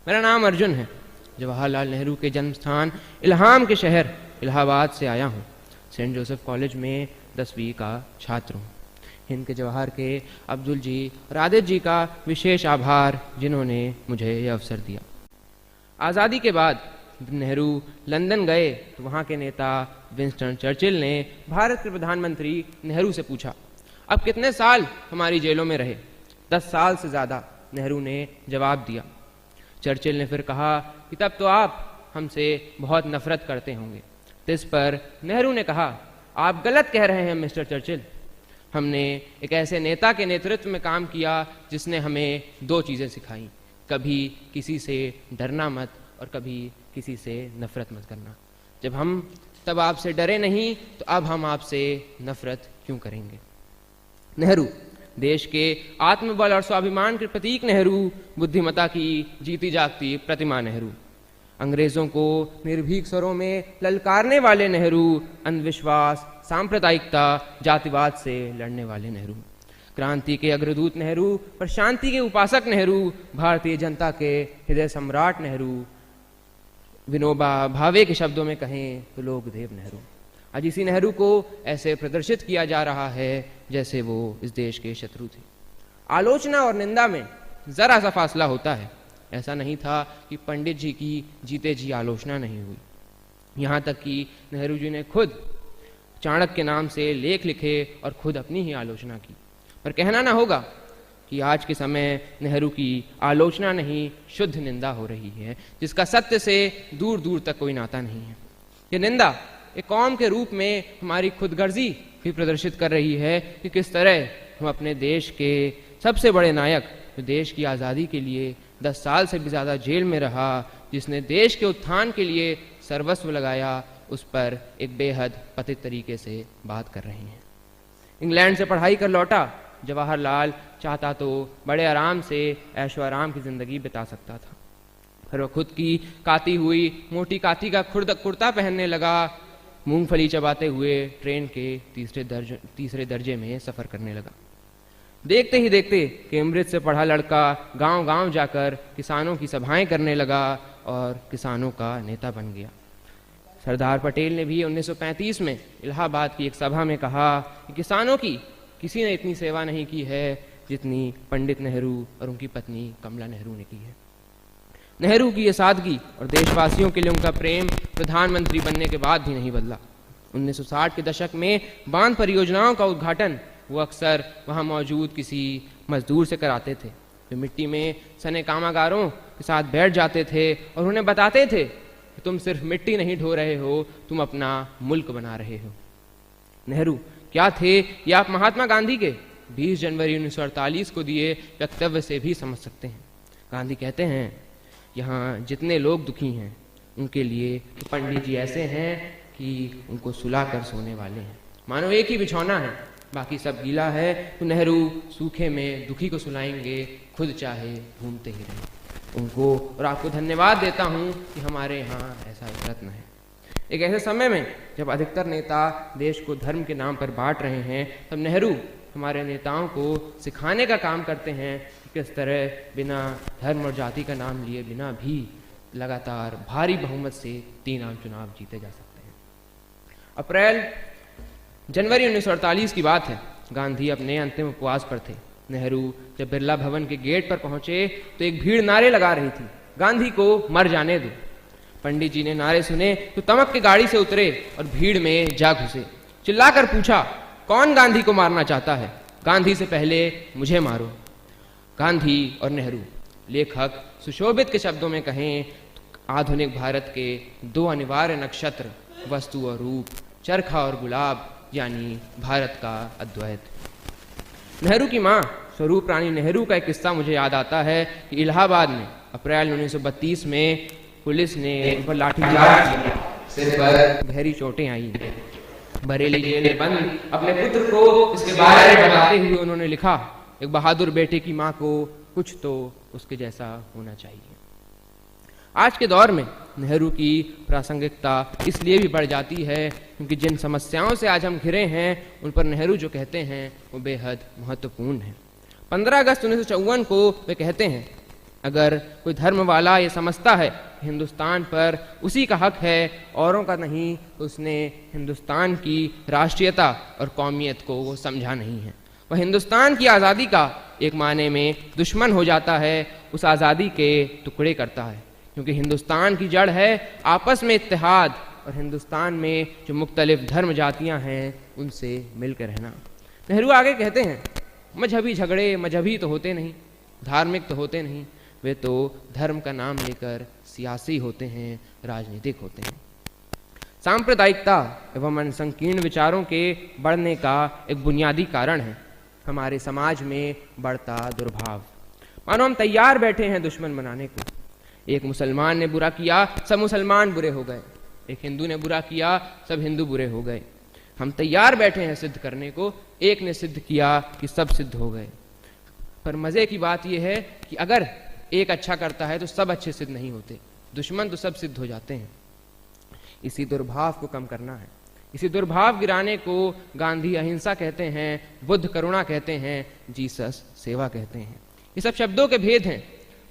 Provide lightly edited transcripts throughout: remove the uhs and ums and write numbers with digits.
मेरा नाम अर्जुन है। जवाहरलाल नेहरू के जन्म स्थान इल्हाम के शहर इलाहाबाद से आया हूँ। सेंट जोसेफ कॉलेज में 10वीं का छात्र हूँ। हिंद के जवाहर के अब्दुल जी और आदित्य जी का विशेष आभार जिन्होंने मुझे यह अवसर दिया। आज़ादी के बाद नेहरू लंदन गए तो वहाँ के नेता विंस्टन चर्चिल ने भारत के प्रधानमंत्री नेहरू से पूछा, अब कितने साल हमारी जेलों में रहे? 10 साल से ज़्यादा, नेहरू ने जवाब दिया। चर्चिल ने फिर कहा कि तब तो आप हमसे बहुत नफरत करते होंगे। तो इस पर नेहरू ने कहा, आप गलत कह रहे हैं मिस्टर चर्चिल। हमने एक ऐसे नेता के नेतृत्व में काम किया जिसने हमें 2 चीज़ें सिखाई, कभी किसी से डरना मत और कभी किसी से नफरत मत करना। जब हम तब आपसे डरे नहीं तो अब हम आपसे नफरत क्यों करेंगे? नेहरू देश के आत्मबल और स्वाभिमान के प्रतीक नेहरू, बुद्धिमता की जीती जागती प्रतिमा नेहरू, अंग्रेजों को निर्भीक स्वरों में ललकारने वाले नेहरू, अंधविश्वास, सांप्रदायिकता, जातिवाद से लड़ने वाले नेहरू, क्रांति के अग्रदूत नेहरू और शांति के उपासक नेहरू, भारतीय जनता के हृदय सम्राट नेहरू, विनोबा भावे के शब्दों में कहें तो लोकदेव नेहरू। आज इसी नेहरू को ऐसे प्रदर्शित किया जा रहा है जैसे वो इस देश के शत्रु थे। आलोचना और निंदा में जरा सा फासला होता है। ऐसा नहीं था कि पंडित जी की जीते जी आलोचना नहीं हुई। यहाँ तक कि नेहरू जी ने खुद चाणक्य के नाम से लेख लिखे और खुद अपनी ही आलोचना की। पर कहना ना होगा कि आज के समय नेहरू की आलोचना नहीं, शुद्ध निंदा हो रही है, जिसका सत्य से दूर दूर तक कोई नाता नहीं है। ये निंदा एक कौम के रूप में हमारी खुदगर्जी भी प्रदर्शित कर रही है कि किस तरह हम अपने देश के सबसे बड़े नायक, जो देश की आज़ादी के लिए 10 साल से भी ज़्यादा जेल में रहा, जिसने देश के उत्थान के लिए सर्वस्व लगाया, उस पर एक बेहद पतित तरीके से बात कर रहे हैं। इंग्लैंड से पढ़ाई कर लौटा जवाहरलाल चाहता तो बड़े आराम से ऐशो आराम की ज़िंदगी बिता सकता था, फिर वह खुद की काती हुई मोटी काती का कुर्ता पहनने लगा, मूंगफली चबाते हुए ट्रेन के तीसरे दर्जे में सफ़र करने लगा। देखते ही देखते कैम्ब्रिज से पढ़ा लड़का गांव-गांव जाकर किसानों की सभाएं करने लगा और किसानों का नेता बन गया। सरदार पटेल ने भी 1935 में इलाहाबाद की एक सभा में कहा कि किसानों की किसी ने इतनी सेवा नहीं की है जितनी पंडित नेहरू और उनकी पत्नी कमला नेहरू ने की है। नेहरू की ये सादगी और देशवासियों के लिए उनका प्रेम प्रधानमंत्री बनने के बाद भी नहीं बदला। 1960 के दशक में बांध परियोजनाओं का उद्घाटन वो अक्सर वहाँ मौजूद किसी मजदूर से कराते थे, जो मिट्टी में सने कामगारों के साथ बैठ जाते थे और उन्हें बताते थे कि तुम सिर्फ मिट्टी नहीं ढो रहे हो, तुम अपना मुल्क बना रहे हो। नेहरू क्या थे ये आप महात्मा गांधी के 20 जनवरी 1948 को दिए वक्तव्य से भी समझ सकते हैं। गांधी कहते हैं, यहाँ जितने लोग दुखी हैं उनके लिए तो पंडित जी ऐसे हैं कि उनको सुलाकर सोने वाले हैं। मानो एक ही बिछौना है, बाकी सब गीला है, तो नेहरू सूखे में दुखी को सुलाएंगे, खुद चाहे घूमते ही रहें उनको। और आपको धन्यवाद देता हूँ कि हमारे यहाँ ऐसा एक रत्न है। एक ऐसे समय में जब अधिकतर नेता देश को धर्म के नाम पर बांट रहे हैं, तब नेहरू हमारे नेताओं को सिखाने का काम करते हैं कि किस तरह बिना धर्म और जाति का नाम लिए बिना भी लगातार भारी बहुमत से 3 आम चुनाव जीते जा सकते हैं। जनवरी 1948 की बात है। गांधी अपने अंतिम उपवास पर थे। नेहरू जब बिरला भवन के गेट पर पहुंचे तो एक भीड़ नारे लगा रही थी, गांधी को मर जाने दो। पंडित जी ने नारे सुने तो तमक के गाड़ी से उतरे और भीड़ में जा घुसे। चिल्लाकर पूछा, कौन गांधी को मारना चाहता है? गांधी से पहले मुझे मारो। गांधी और नेहरू, लेखक सुशोभित के शब्दों में कहें तो आधुनिक भारत के 2 अनिवार्य नक्षत्र, वस्तु और रूप, चरखा और गुलाब, यानी भारत का अद्वैत। नेहरू की माँ स्वरूप रानी नेहरू का एक किस्सा मुझे याद आता है कि इलाहाबाद में अप्रैल 1932 में पुलिस ने उन पर लाठीचार्ज किया, सिर पर गहरी चोटें आई। बरेली जेल में बंद अपने पुत्र को इसके बारे में बताते हुए उन्होंने लिखा, एक बहादुर बेटे की माँ को कुछ तो उसके जैसा होना चाहिए। आज के दौर में नेहरू की प्रासंगिकता इसलिए भी बढ़ जाती है क्योंकि जिन समस्याओं से आज हम घिरे हैं उन पर नेहरू जो कहते हैं वो बेहद महत्वपूर्ण है। 15 अगस्त 1954 को वे कहते हैं, अगर कोई धर्म वाला ये समझता है हिंदुस्तान पर उसी का हक है, औरों का नहीं, तो उसने हिंदुस्तान की राष्ट्रीयता और कौमियत को वो समझा नहीं है। वह हिंदुस्तान की आज़ादी का एक मायने में दुश्मन हो जाता है, उस आज़ादी के टुकड़े करता है, क्योंकि हिंदुस्तान की जड़ है आपस में इत्तेहाद, और हिंदुस्तान में जो मुख्तलिफ धर्म जातियाँ हैं उनसे मिलकर रहना। नेहरू आगे कहते हैं, मजहबी झगड़े मजहबी तो होते नहीं, धार्मिक तो होते नहीं, वे तो धर्म का नाम लेकर सियासी होते हैं, राजनीतिक होते हैं। सांप्रदायिकता एवं संकीर्ण विचारों के बढ़ने का एक बुनियादी कारण है हमारे समाज में बढ़ता दुर्भाव। मानो हम तैयार बैठे हैं दुश्मन बनाने को। एक मुसलमान ने बुरा किया, सब मुसलमान बुरे हो गए। एक हिंदू ने बुरा किया, सब हिंदू बुरे हो गए। हम तैयार बैठे हैं सिद्ध करने को, एक ने सिद्ध किया कि सब सिद्ध हो गए। पर मजे की बात यह है कि अगर एक अच्छा करता है तो सब अच्छे सिद्ध नहीं होते, दुश्मन तो सब सिद्ध हो जाते हैं। इसी दुर्भाव को कम करना है, इसी दुर्भाव गिराने को गांधी अहिंसा कहते हैं, बुद्ध करुणा कहते हैं, जीसस सेवा कहते हैं। ये सब शब्दों के भेद हैं,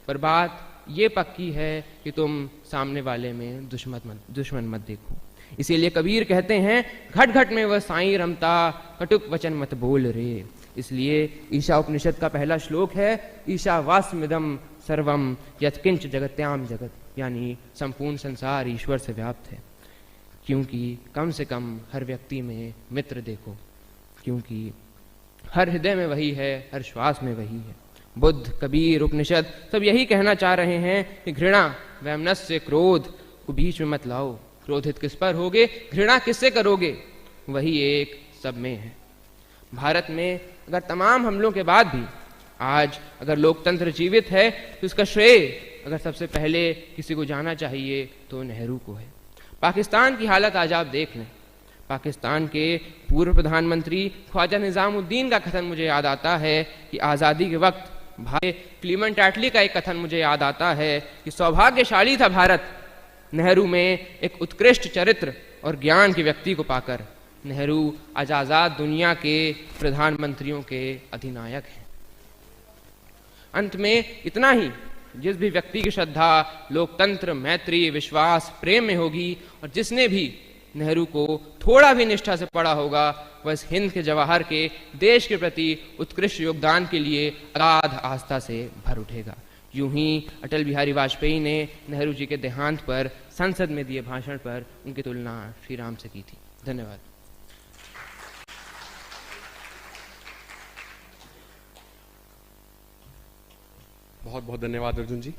पर बात ये पक्की है कि तुम सामने वाले में दुश्मन मत देखो। इसीलिए कबीर कहते हैं, घट घट में वह साईं रमता, कटुक वचन मत बोल रे। इसलिए ईशा उपनिषद का पहला श्लोक है, ईशा वास्मिदम सर्वम यत्किंच जगत्याम जगत, यानी संपूर्ण संसार ईश्वर से व्याप्त है। क्योंकि कम से कम हर व्यक्ति में मित्र देखो, क्योंकि हर हृदय में वही है, हर श्वास में वही है। बुद्ध, कबीर, उपनिषद सब यही कहना चाह रहे हैं कि घृणा, वैमनस्य, क्रोध को बीच में मत लाओ। क्रोधित किस पर होगे, घृणा किससे करोगे, वही एक सब में है। भारत में अगर तमाम हमलों के बाद भी आज अगर लोकतंत्र जीवित है तो इसका श्रेय अगर सबसे पहले किसी को जाना चाहिए तो नेहरू को है। पाकिस्तान की हालत आज आप देख लें। पाकिस्तान के पूर्व प्रधानमंत्री ख्वाजा निज़ामुद्दीन का कथन मुझे याद आता है कि आज़ादी के वक्त भाई क्लीमेंट एटली का एक कथन मुझे याद आता है कि सौभाग्यशाली था भारत नेहरू में एक उत्कृष्ट चरित्र और ज्ञान के व्यक्ति को पाकर। नेहरू आज आज़ाद दुनिया के प्रधानमंत्रियों के अधिनायक हैं। अंत में इतना ही, जिस भी व्यक्ति की श्रद्धा लोकतंत्र, मैत्री, विश्वास, प्रेम में होगी और जिसने भी नेहरू को थोड़ा भी निष्ठा से पढ़ा होगा, वह इस हिंद के जवाहर के देश के प्रति उत्कृष्ट योगदान के लिए अगाध आस्था से भर उठेगा। यूं ही अटल बिहारी वाजपेयी ने नेहरू जी के देहांत पर संसद में दिए भाषण पर उनकी तुलना श्री राम से की थी। धन्यवाद। बहुत बहुत धन्यवाद अर्जुन जी।